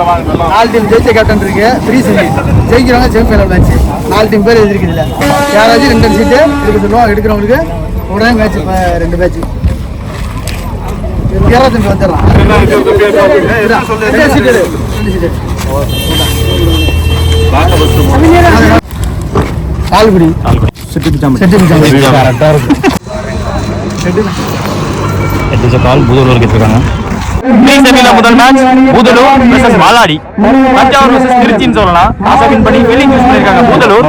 4 team ஜெயிச்ச captain இருக்கு. 3 semi ஜெயிக்கிறவங்க semi-final match. 4 team பேர் எதிர்க்குது இல்லை. யாராச்சும் 2 சீட்டு எடுக்க சொல்லுவோம். எடுக்கிறவங்களுக்கு உடனே மேட்ச். இப்போ 2 மேட்ச் 20 வந்துடலாம். 2 சீட்டு ஆல்குடி முதல் match Budalur versus Valadi. Thanjavur versus திருச்சின்னு சொல்லலாம். டாஸ் வின் பண்ணி ஃபீல்டிங் யூஸ் பண்ணிருக்காங்க பூதலூர்.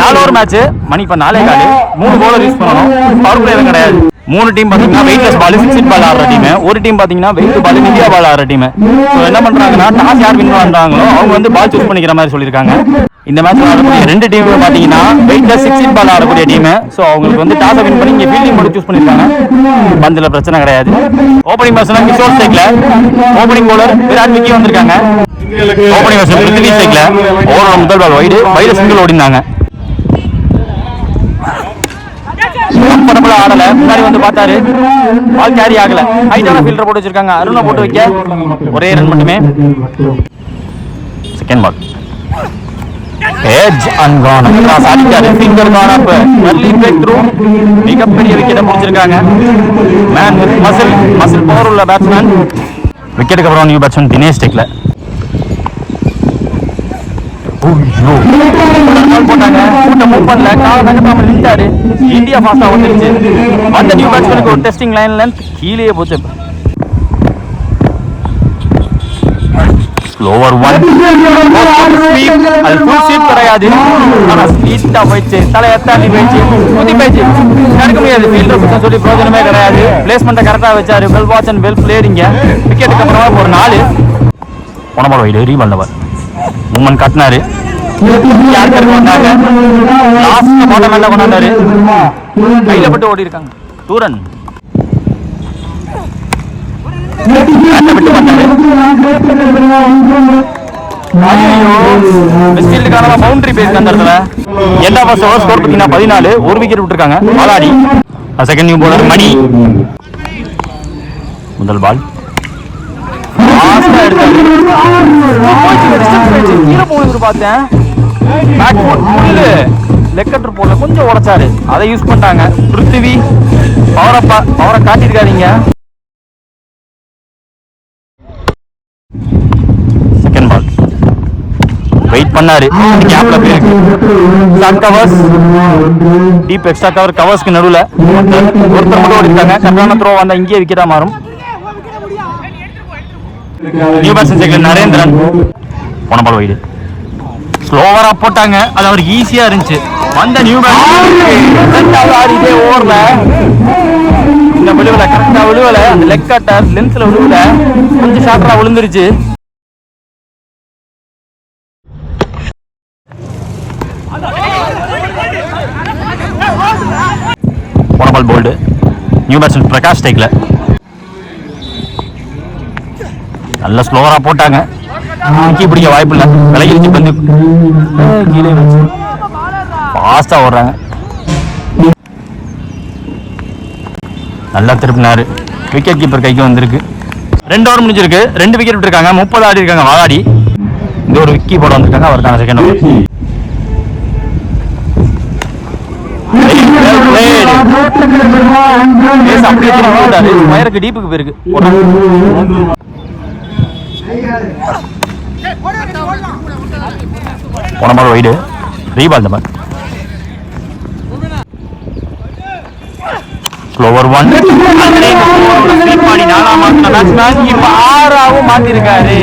4 மேட்ச் மணி இப்ப 4:15. 3 பவுலர் யூஸ் பண்ணணும். பவர் பிளே கிடையாது. 3 டீம் பாத்தீங்கன்னா வெயிட்லெஸ் பால், ஃபிக்ஸ்ட் பால் ஆடுற டீம். ஒரு டீம் பாத்தீங்கன்னா வெயிட் பால், இந்தியா பால் ஆடுற டீம். என்ன பண்றாங்கன்னா டாஸ் யார் வின் பண்றாங்களோ அவங்க வந்து பால் சூஸ் பண்ணிக்கிற மாதிரி சொல்லியிருக்காங்க. இந்த மேட்ச் ஆடக்கூடிய 2 டீம் பாத்தீங்கன்னா வெயிட்லெஸ் 16 பால் ஆடக்கூடிய டீம். ஸோ அவங்களுக்கு வந்து டாஸ் வின் பண்ணி இங்க ஃபீல்டிங் மட்டும் சூஸ் பண்ணிருக்காங்க. பந்துல பிரச்சனை கிடையாது. Opening batsman Kishore cycle, opening bowler Virat Vicky வந்திருக்காங்க. ஓப்பனிங் பேட்ஸ்மேன் பிருத்திவி சைக்கிள் ஓவர் முதல் பால் வைடு வைடு சிங்கிள் ஓடினாங்க. ஆடல முன்னாடி வந்து பார்த்தாரு, பால் கேரி ஆகல. ஹைட்டான ஃபீல்டர் போட்டு வச்சிருக்காங்க. அருணை போட்டு வைக்க ஒரே ரன் மட்டுமே. செகண்ட் பால் எட்ஜ் அன்கான் கிராஸ் அடிச்சாரு. ஃபிங்கர் கான் அப் early break through. மிகப்பெரிய விக்கெட்டை முடிச்சிருக்காங்க. மேன் வித் மசில் பவர் உள்ள பேட்ஸ்மேன். விக்கெட்டுக்கு அப்புறம் நியூ பேட்ஸ்மேன் தினேஷ் டெக்ல போட்டாங்க. மூவ் பண்ணல, கால தங்கத்தாம நின்றாரு. இந்தியா ஃபாஸ்டா வந்துருச்சு. அந்த நியூ பேட்ஸ்மேனுக்கு ஒரு டெஸ்டிங் லைன் லென்த் கீழே போச்சு. ஓவர் 1 அது ஃபுல் ஸ்வீப் கிடையாது. ஆனா ஸ்பீடா போயிடுச்சு. தலையத்தாண்டி போயிடுச்சு. குதி போயிடுச்சு. தடுக்க முடியாது. ஃபீல்டர் பத்தி சொல்லி பிரயோஜனமே கிடையாது. பிளேஸ்மெண்ட்டை கரெக்டா வச்சாரு. Well watch and well played. விக்கெட்டுக்கு அப்புறமா ஒரு 4 போனபால் வைடு ரீபந்தவர் மூமெண்ட் காட்டினாரு. வந்தாங்க லாஸ்ட் பாட்டம் மேல கொண்டாந்தாரு. கையில பட்டு ஓடி இருக்காங்க. டூரன் பவுண்டரி பேஸ் அந்த இடத்துல. எல்லா ஃபர்ஸ்ட் ஓவர் ஸ்கோர் பார்த்தீங்கன்னா 14. ஒரு விக்கெட் விட்டுருக்காங்க வாலாடி. செகண்ட் நியூ பவுலர் மணி. முதல் பால் பார்த்தேன். லெக்கட்டர் போல கொஞ்சம் உடைச்சாரு. அதை யூஸ் பண்ணிட்டாங்க. பிருத்திவி பவரை காட்டியிருக்காருங்க. செகண்ட் பால் வெயிட் பண்ணாரு. கேப்ல போயிருக்கு. கவர்ஸ் டீப் எக்ஸ்ட்ரா கவர் கவர்ஸ்க்கு நடுவில் ஒருத்தர் மட்டும் ஓடிட்டாங்க. கரெக்டான த்ரோ வந்தா இங்கே விக்கெட்டா மாறும். நியூ பேட்ஸ்மேன் நரேந்திரன் போன பால் வைடு ஸ்லோவரா போட்டாங்க. அது அவருக்கு ஈஸியா இருந்துச்சு. வந்த நியூ பேட்ஸ்மேன் ஓவர்ல இந்த விழுவல கரெக்டா விழுவல. அந்த லெக் கட்டர் லென்த்ல விழுவல. கொஞ்சம் ஷார்ட்டா விழுந்துருச்சு. போன ball bowled. New batsman Prakash டேக்ல நல்ல ஸ்லோவரா போட்டாங்க. பிடிக்க வாய்ப்பு இல்லை. விலகிருச்சு பந்து கீழே வச்சு ஃபாஸ்டா ஓடுறாங்க. நல்லா திருப்பினாரு. விக்கெட் கீப்பர் கைக்கு வந்திருக்கு. 2 ஓவர் முடிஞ்சிருக்கு. 2 விக்கெட் விட்டுருக்காங்க. 30 ஆடி இருக்காங்க வாலாடி. இந்த ஒரு விக்கி போட வந்திருக்காங்க. அவருக்கான செகண்ட் ஓவர். அப்படியே திருப்பி டீப்புக்கு போயிருக்கு. போன பால் வைடு ரீபால். இந்த ஸ்லோவர் 1 6ஆவும் மாத்திருக்காரு.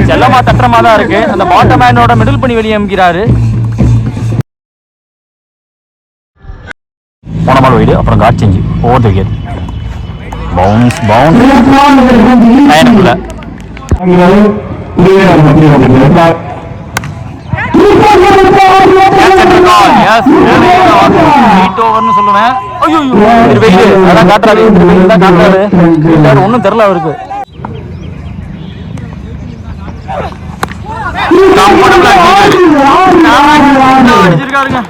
செல்லமா தட்டமா தான் இருக்கு. அந்த பாட்டம் மேனோட மிடில் பண்ணி வெளியே அமுக்கிறாரு. போன பால் வைடு. அப்புறம் got change over the wicket. Bounce லைனுக்குள்ள சொல்லுவேன். ஒன்னும் தெரியல அவருக்கு. அடிச்சிருக்காருங்க.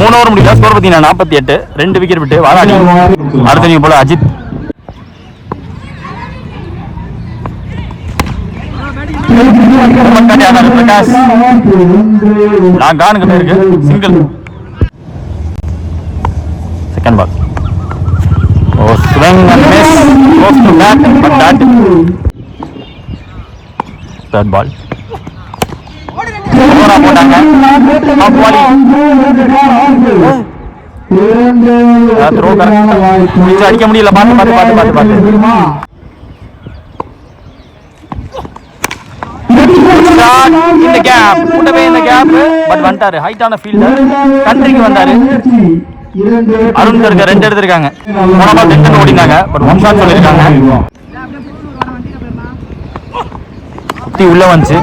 3 ஓவர் முடியல. ஸ்கோர் பார்த்தீங்கன்னா 48. 2 விக்கெட் விட்டு வாராடி. அடுத்த நீங்க போல அஜித். பிரகாஷ் நான் கானுக்கு இருக்கு. Single. Second ball. Oh swing and miss. Goes to back pad dot. Third ball. ஓவரா போட்டாங்க. Off ball. Throw correct. அடிக்க முடியல. பாத்து. Shot in the gap. Put away in the gap. But வந்தாரு. ஹைட்டான ஃபீல்டர். கண்ட்ரிக்கு வந்தாரு. அருண் இருக்க 2 எடுத்திருக்காங்க. போன பால் 2 ஓடினாங்க. பட் 1 ஷாட் சொல்லிருக்காங்க. சுத்தி உள்ள வந்துச்சு.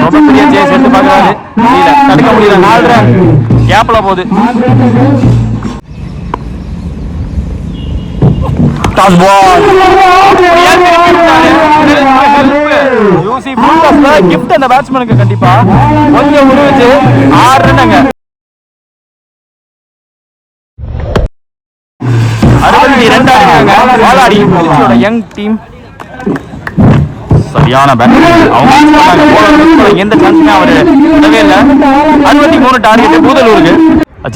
ரொம்ப பெரிய சேஸ் எடுத்து பார்க்கறாரு. தடுக்க முடியல. 4 ரன் கேப்ல போகுது. Toss ball. யூசி ஃபுல் ஆஃப் கிஃப்ட் அந்த பேட்ஸ்மேனுக்கு கண்டிப்பா கொஞ்சம் உருவிச்சு 6 ரன்ங்க. 62 ஆடினாங்க. வாலாடி திருச்சியோட யங் டீம் சரியான பேட்டிங். அவங்க எந்த சான்ஸுமே அவரு விடவே இல்லை. 63 டார்கெட் பூதலூருக்கு.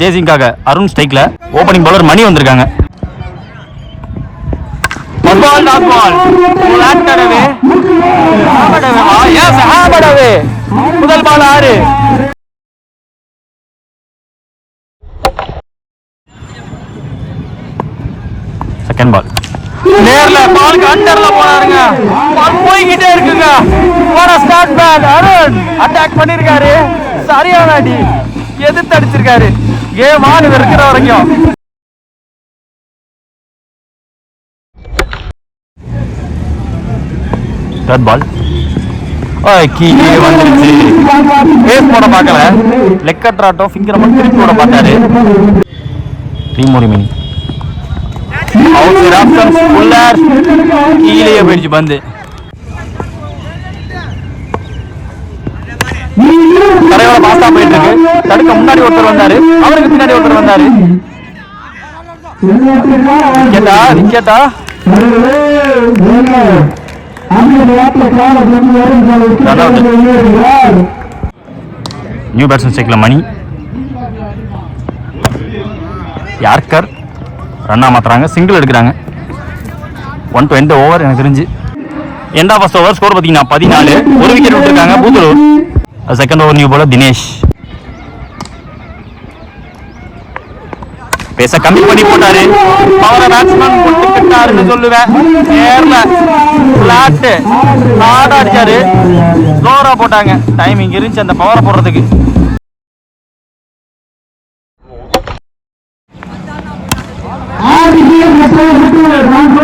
சேசிங்காக அருண் ஸ்ட்ரைக்ல. ஓப்பனிங் பவுலர் மணி வந்திருக்காங்க. Ball, not ball. Flat away. Yes, hammered away. முதல் பால் 6. Second ball. நேர்ல பாலுக்கு அண்டர்ல போனாருங்க. பால் போய்கிட்டே இருக்குங்க. What a start man. Arun attack பண்ணிருக்காரு. சரியான அடி. எதிர்த்து அடிச்சிருக்காரு. கேம் ஆன் இருக்கிற வரைக்கும். Third ball. கீழே வந்துருச்சு. பேஸ் போட பார்க்கல. லெக்கட்ராட்டோ ஃபிங்கரை மட்டும் திருப்பி போட பார்த்தாரு. மினி கீழே போயிடுச்சு பந்து. கரையோட பாஸ்டா போயிட்டு இருக்கு. தடுக்க முன்னாடி ஒருத்தர் வந்தாரு. அவருக்கு பின்னாடி ஒருத்தர் வந்தாரு. விக்கெட்டா நியூ பேட்ஸ்மேன் ஸ்ட்ரைக்ல மணி. யார்கர் ரன்னா மாத்துறாங்க. சிங்கிள் எடுக்கிறாங்க. 1 to end ஓவர். எனக்கு தெரிஞ்சு end of first over. Score பார்த்தீங்கன்னா 14. 1 விக்கெட் விட்டுருக்காங்க Budalur. Second over new bowler Dinesh. பேச கம்மி பண்ணி போட்டாரு. அவரை பேட்ஸ்மேன் போட்டுக்கிட்டாருன்னு சொல்லுவேன். நேர்ல பிளாட் ஹார்டா அடிச்சாரு. ஸ்லோரா போட்டாங்க. டைமிங் இருந்துச்சு அந்த பவரை போடுறதுக்கு.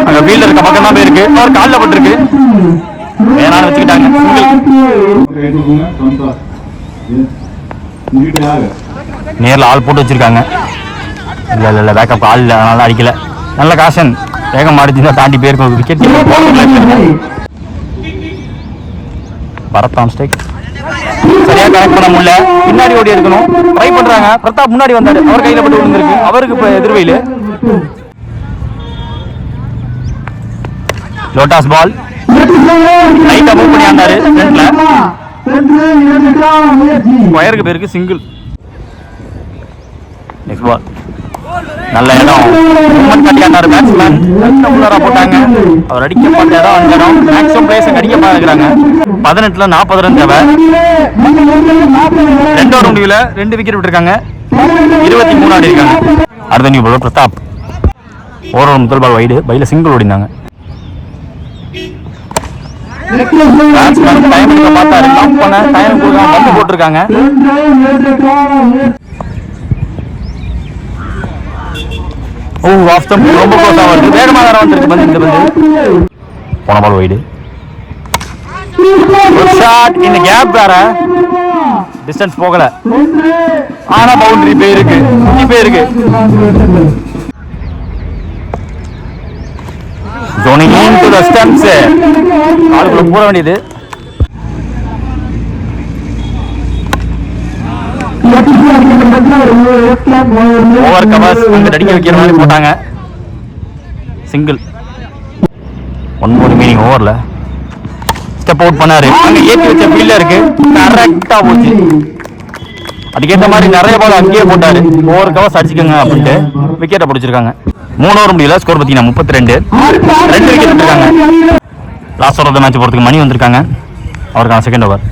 அங்க ஃபீல்டர் இருக்க பக்கம் தான் போயிருக்கு. அவர் காலில் பட்டிருக்கு. வேணாலும் வச்சுக்கிட்டாங்க. நேரில் ஆள் போட்டு வச்சிருக்காங்க. இல்ல பேக்கப் ஆள் இல்லை. அதனால அடிக்கல. நல்ல காஷன். வேகம் அடிச்சுதான் தாண்டி போயிருக்கும். விக்கெட் பரத் ஸ்டேக் சரியா கனெக்ட் பண்ண முடியல. பின்னாடி ஓடி இருக்கணும். ட்ரை பண்றாங்க. பிரதாப் முன்னாடி வந்தாரு. அவர் கையில பட்டு விழுந்திருக்கு. அவருக்கு இப்ப எதிர்வையில் லோட்டாஸ் பால். லைட்டா மூவ் பண்ணி ஆண்டாரு. ஃப்ரண்ட்ல ஸ்கொயருக்கு பேருக்கு சிங்கிள். Next ball. நல்ல இடம். கட்டியாண்டாரு பேட்ஸ்மேன். உள்ளார போட்டாங்க. அவர் அடிக்கப்பட்ட இடம் அந்த இடம். மேக்ஸிமம் பிளேஸ் அடிக்க பாக்குறாங்க. 18ல 40 ரன் தேவை. 2 ஓவர் முடிவில் 2 விக்கெட் விட்டுருக்காங்க. 23 ஆடி இருக்காங்க. அடுத்த நியூ பாலர் பிரதாப். ஓவர் முதல் பால் வைடு. பையில சிங்கிள் ஓடினாங்க. பேட்ஸ்மேன் டைம் எடுக்க பார்த்தாரு. லாக் பண்ண டைம் கொடுக்காம பந்து போட்டிருக்காங்க. ஆஃப் ஸ்டம்ப் ரொம்ப க்ளோஸா வருது. வேகமா வேற வந்துருக்கு பந்து. இந்த பந்து போன பால் வைடு. ஷாட் இந்த கேப் வேற. டிஸ்டன்ஸ் போகல. ஆனா பவுண்டரி போயிருக்கு. போயிருக்கு. Zoning into the stumps. ஆளுக்குள்ள போற வேண்டியது. ஓவர் கவர்ஸ் அங்க அடிக்க வைக்கிற மாதிரி போட்டாங்க. சிங்கிள் 1 more மீனிங் ஓவர்ல ஸ்டெப் அவுட் பண்ணாரு. அங்க ஏற்றி வச்ச ஃபீல்டருக்கு கரெக்டா போச்சு. அதுக்கேற்ற மாதிரி நிறைய பால் அங்கேயே போட்டாரு. ஓவர் கவர்ஸ் அடிச்சுக்கோங்க அப்படின்ட்டு விக்கெட்டை பிடிச்சிருக்காங்க. 3 ஓவர் முடியல. ஸ்கோர் பார்த்தீங்கன்னா 32. 2 விக்கெட் இருக்காங்க. லாஸ்ட் ஓவர் மேட்ச் போகிறதுக்கு மணி வந்திருக்காங்க. அவருக்கான செகண்ட் ஓவர்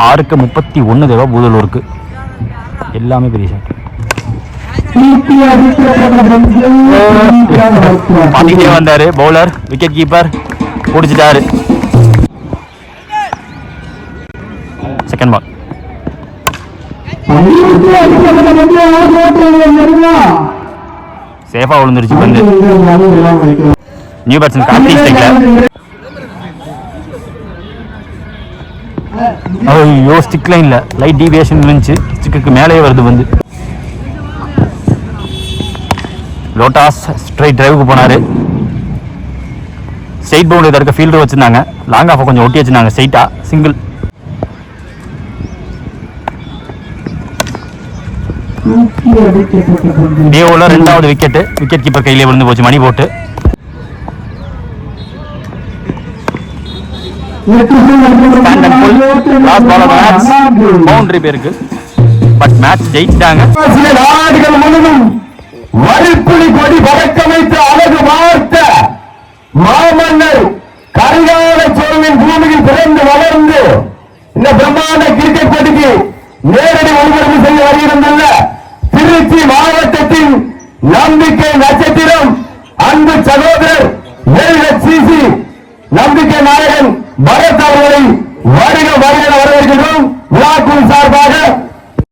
6க்கு 31 தேவை பூதலூருக்கு. எல்லாமே பெரிய ஷாட். பாத்திட்டே வந்தாரு பவுலர். விக்கெட் கீப்பர் பிடிச்சிட்டாரு. செகண்ட் பால் சேஃபா விழுந்துருச்சு பந்து. நியூ பேட்ஸ்மேன் கார்த்திக் ஸ்ட்ரைக்ல. ஐயோ ஸ்டிக் லைன்ல லைட் டீவியேஷன் இருந்துச்சு. ஸ்டிக்கு மேலேயே வருது பந்து. லோட்டாஸ் ஸ்ட்ரைட் டிரைவுக்கு போனாரு. ஸ்ட்ரைட் பவுண்டரி தடுக்க ஃபீல்டர் வச்சிருந்தாங்க. லாங் ஆஃப் கொஞ்சம் ஒட்டி வச்சிருந்தாங்க. ஸ்ட்ரைட்டா சிங்கிள். டேவோல 2வது விக்கெட். விக்கெட் கீப்பர் கையிலே விழுந்து போச்சு மணி போட்டு. பவுண்டரி பேருக்கு பட் மேட்ச் ஜெயிச்சிட்டாங்க. வரிப்புலி கொடி பறக்க வைத்த அழகு வார்த்த மாமன்னர் கரிகால சோழனின் பூமியில் பிறந்து வளர்ந்து இந்த பிரம்மாண்ட கிரிக்கெட் போட்டிக்கு நேரடி ஒளிபரப்பு செய்ய வருகிறதல்ல திருச்சி மாவட்டத்தின் நம்பிக்கை நட்சத்திரம் அன்பு சகோதரர் சிசி நம்பிக்கை நாயகன் பரத் அவர்களை வருக வருக வரவேற்கிறோம். விழாக்குழு சார்பாக